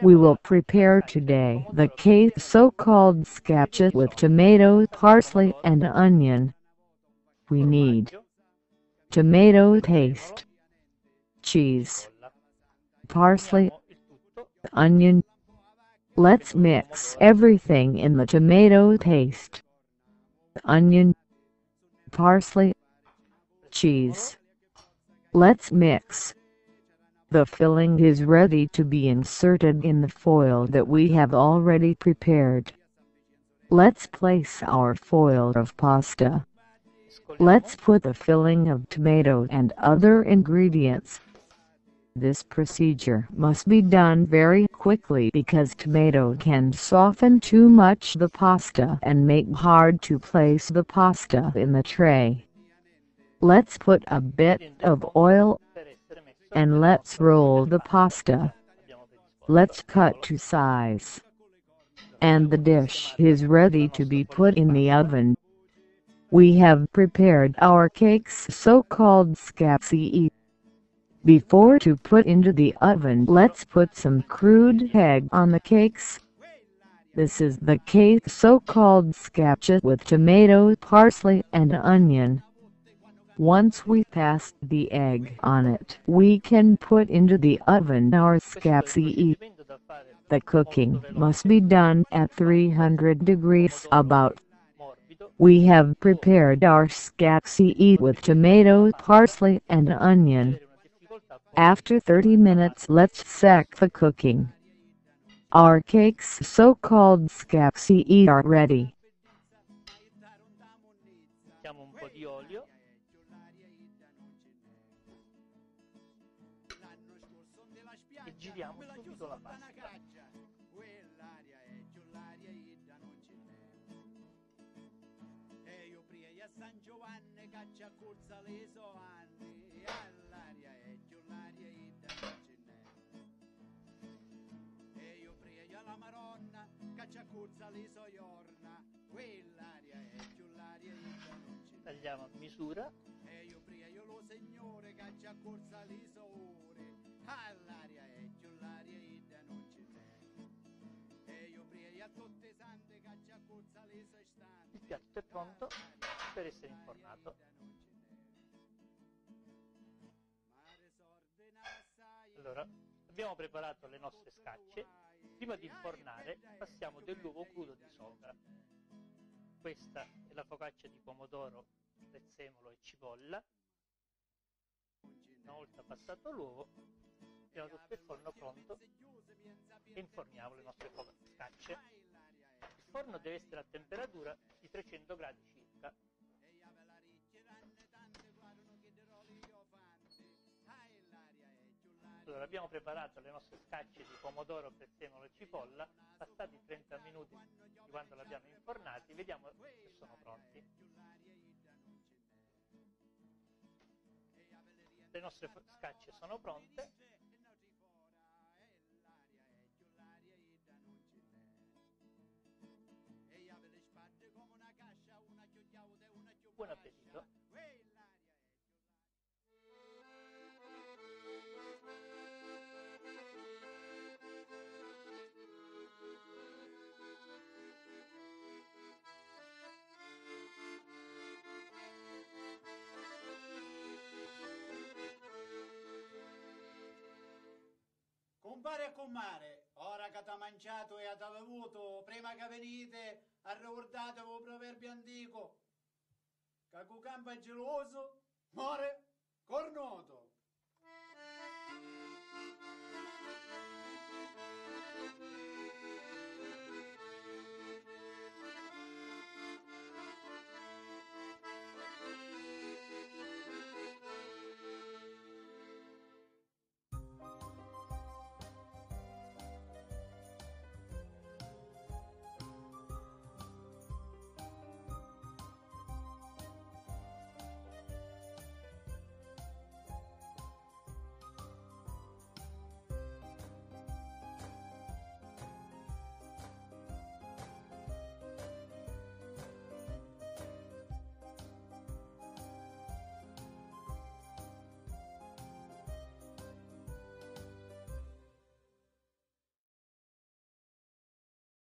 We will prepare today the so-called scaccia with tomato, parsley and onion. We need tomato paste, cheese, parsley, onion. Let's mix everything in the tomato paste, onion, parsley, cheese. Let's mix. The filling is ready to be inserted in the foil that we have already prepared. Let's place our foil of pasta. Let's put the filling of tomato and other ingredients. This procedure must be done very quickly because tomato can soften too much the pasta and make hard to place the pasta in the tray. Let's put a bit of oil and let's roll the pasta. Let's cut to size. And the dish is ready to be put in the oven. We have prepared our cakes so-called scacchi. Before to put into the oven, let's put some crude egg on the cakes. This is the cake so-called scaccia with tomato, parsley and onion. Once we pass the egg on it, we can put into the oven our scacchi. The cooking must be done at 300 degrees about. We have prepared our scacchi with tomato, parsley and onion. After 30 minutes let's check the cooking. Our cakes so-called scacchi are ready. Mettiamo un po' di olio. E giriamo subito la pasta. Tagliamo a misura. Il piatto è pronto per essere infornato. Allora, abbiamo preparato le nostre scacce. Prima di infornare passiamo dell'uovo crudo di sopra. Questa è la focaccia di pomodoro, prezzemolo e cipolla. Una volta passato l'uovo, abbiamo tutto il forno pronto e inforniamo le nostre scacce. Il forno deve essere a temperatura di 300 gradi circa. Allora, abbiamo preparato le nostre scacce di pomodoro, prezzemolo e cipolla, passati 30 minuti di quando le abbiamo infornati, vediamo se sono pronti. Le nostre scacce sono pronte. Buon appetito! Compare e comare, ora che t'ha mangiato e t'ha bevuto, prima che venite, ricordatevi il proverbio antico, che cu campo è geloso, muore cornuto.